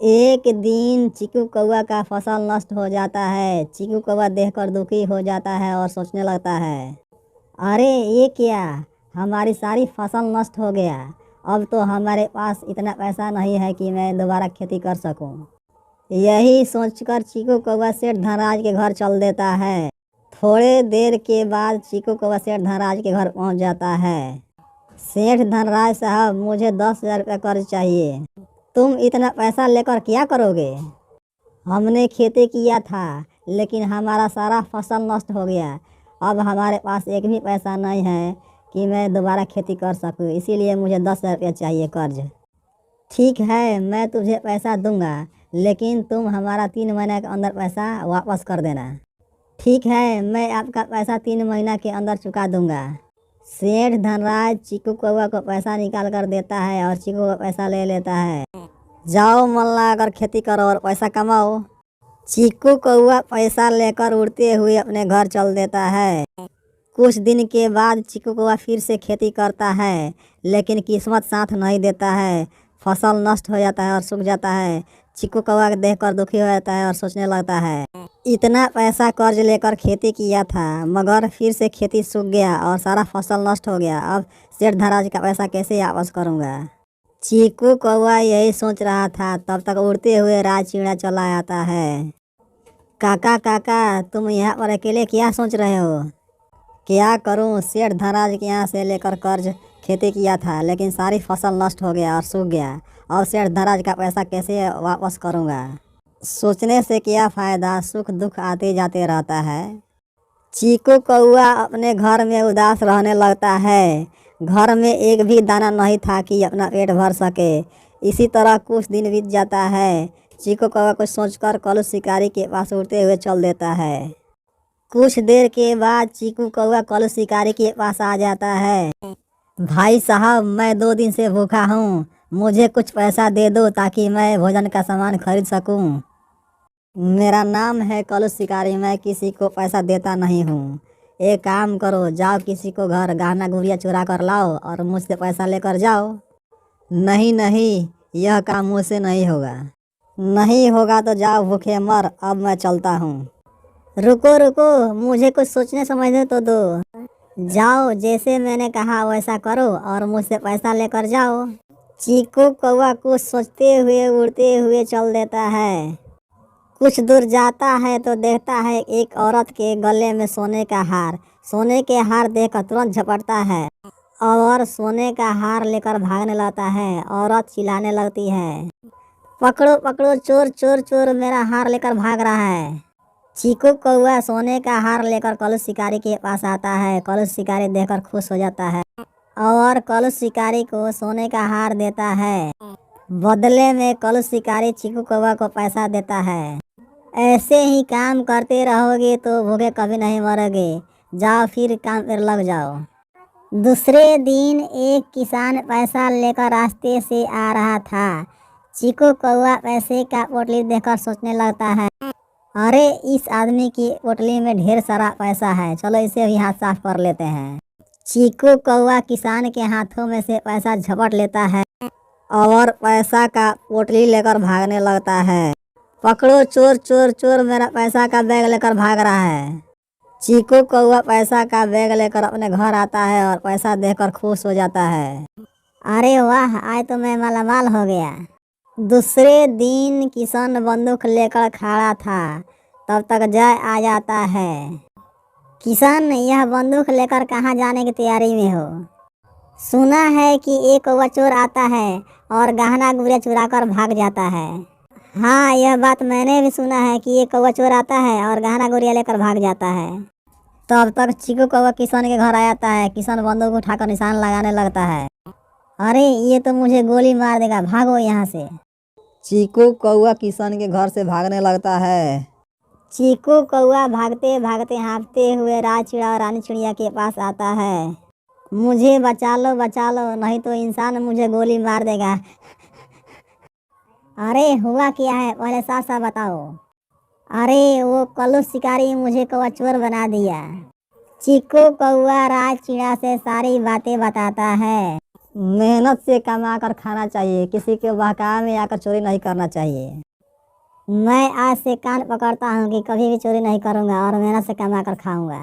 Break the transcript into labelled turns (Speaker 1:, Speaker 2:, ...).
Speaker 1: एक दिन चीकू कौआ का फसल नष्ट हो जाता है। चीकू कौआ देखकर दुखी हो जाता है और सोचने लगता है, अरे ये क्या, हमारी सारी फसल नष्ट हो गया। अब तो हमारे पास इतना पैसा नहीं है कि मैं दोबारा खेती कर सकूं। यही सोचकर चीकू कौआ सेठ धनराज के घर चल देता है। थोड़े देर के बाद चीकू कौआ सेठ धनराज के घर पहुंच जाता है। सेठ धनराज साहब, मुझे 10,000 रुपये कर्ज चाहिए। तुम इतना पैसा लेकर क्या करोगे? हमने खेती किया था, लेकिन हमारा सारा फसल नष्ट हो गया। अब हमारे पास एक भी पैसा नहीं है कि मैं दोबारा खेती कर सकूं, इसीलिए मुझे 10,000 रुपये चाहिए कर्ज। ठीक है, मैं तुझे पैसा दूंगा, लेकिन तुम हमारा 3 महीने के अंदर पैसा वापस कर देना। ठीक है, मैं आपका पैसा 3 महीना के अंदर चुका दूंगा। सेठ धनराज चीकू कौआ को पैसा निकाल कर देता है और चीकू का पैसा ले लेता है। जाओ मल्ला, अगर खेती करो और पैसा कमाओ। चीकू कौआ पैसा लेकर उड़ते हुए अपने घर चल देता है। कुछ दिन के बाद चीकू कौआ फिर से खेती करता है, लेकिन किस्मत साथ नहीं देता है। फसल नष्ट हो जाता है और सूख जाता है। चीकू कौआ देखकर दुखी हो जाता है और सोचने लगता है, इतना पैसा कर्ज लेकर खेती किया था, मगर फिर से खेती सूख गया और सारा फसल नष्ट हो गया। अब सेठ धनराज का पैसा कैसे वापस करूँगा? चीकू कौआ यही सोच रहा था, तब तक उड़ते हुए राज चिड़िया चला आता है। काका काका, तुम यहाँ पर अकेले क्या सोच रहे हो? क्या करूँ, सेठ धनराज के यहाँ से लेकर कर्ज खेती किया था, लेकिन सारी फसल नष्ट हो गया और सूख गया। और सेठ धनराज का पैसा कैसे वापस करूँगा? सोचने से क्या फ़ायदा, सुख दुख आते जाते रहता है। चीकू कौआ अपने घर में उदास रहने लगता है। घर में एक भी दाना नहीं था कि अपना पेट भर सके। इसी तरह कुछ दिन बीत जाता है। चीकू कौआ कुछ सोचकर कलू शिकारी के पास उड़ते हुए चल देता है। कुछ देर के बाद चीकू कौआ कलू शिकारी के पास आ जाता है। भाई साहब, मैं 2 दिन से भूखा हूँ, मुझे कुछ पैसा दे दो ताकि मैं भोजन का सामान खरीद सकूँ। मेरा नाम है कलू शिकारी, मैं किसी को पैसा देता नहीं हूँ। एक काम करो, जाओ किसी को घर गहना गुड़िया चुरा कर लाओ और मुझसे पैसा लेकर जाओ। नहीं नहीं, यह काम मुझसे नहीं होगा। नहीं होगा तो जाओ भूखे मर, अब मैं चलता हूँ। रुको रुको, मुझे कुछ सोचने समझने तो दो। जाओ, जैसे मैंने कहा वैसा करो और मुझसे पैसा लेकर जाओ। चीकू कौआ कुछ सोचते हुए उड़ते हुए चल देता है। कुछ दूर जाता है तो देखता है एक औरत के गले में सोने का हार। सोने के हार देखकर तुरंत झपटता है और सोने का हार लेकर भागने लगता है। औरत चिल्लाने लगती है, पकड़ो पकड़ो, चोर चोर चोर, मेरा हार लेकर भाग रहा है। चीकू कौआ सोने का हार लेकर कलू शिकारी के पास आता है। कलू शिकारी देखकर खुश हो जाता है और कलू शिकारी को सोने का हार देता है। बदले में कलू शिकारी चीकू कौआ को पैसा देता है। ऐसे ही काम करते रहोगे तो भूखे कभी नहीं मरोगे। जाओ फिर काम पर लग जाओ। दूसरे दिन एक किसान पैसा लेकर रास्ते से आ रहा था। चीकू कौआ पैसे का पोटली देखकर सोचने लगता है, अरे इस आदमी की पोटली में ढेर सारा पैसा है, चलो इसे भी हाथ साफ कर लेते हैं। चीकू कौआ किसान के हाथों में से पैसा झपट लेता है और पैसा का पोटली लेकर भागने लगता है। पकड़ो चोर चोर चोर, मेरा पैसा का बैग लेकर भाग रहा है। चीकू कौआ पैसा का बैग लेकर अपने घर आता है और पैसा देखकर खुश हो जाता है। अरे वाह, आज तो मैं मालामाल हो गया। दूसरे दिन किसान बंदूक लेकर खड़ा था, तब तक जय आ जाता है। किसान, यह बंदूक लेकर कहाँ जाने की तैयारी में हो? सुना है कि एक कौवा चोर आता है और गहना गुड़िया चुरा कर भाग जाता है। हाँ, यह बात मैंने भी सुना है कि एक कौवा चोर आता है और गहना गुड़िया लेकर भाग जाता है। तब तक चीकू कौवा किसान के घर आ जाता है। किसान बंदूक उठाकर निशान लगाने लगता है। अरे ये तो मुझे गोली मार देगा, भागो यहाँ से। चीकू कौआ किसान के घर से भागने लगता है। चीकू कौआ भागते भागते हाँफते हुए राज चिड़िया और रानी चिड़िया के पास आता है। मुझे बचा लो, नहीं तो इंसान मुझे गोली मार देगा। अरे हुआ क्या है, पहले साफ साफ बताओ। अरे वो कल्लू शिकारी मुझे कौवा चोर बना दिया। चीकू कौआ राज चिड़िया से सारी बातें बताता है। मेहनत से कमा कर खाना चाहिए, किसी के बहकावे में आकर चोरी नहीं करना चाहिए। मैं आज से कान पकड़ता हूँ कि कभी भी चोरी नहीं करूँगा और मेहनत से कमा कर खाऊंगा।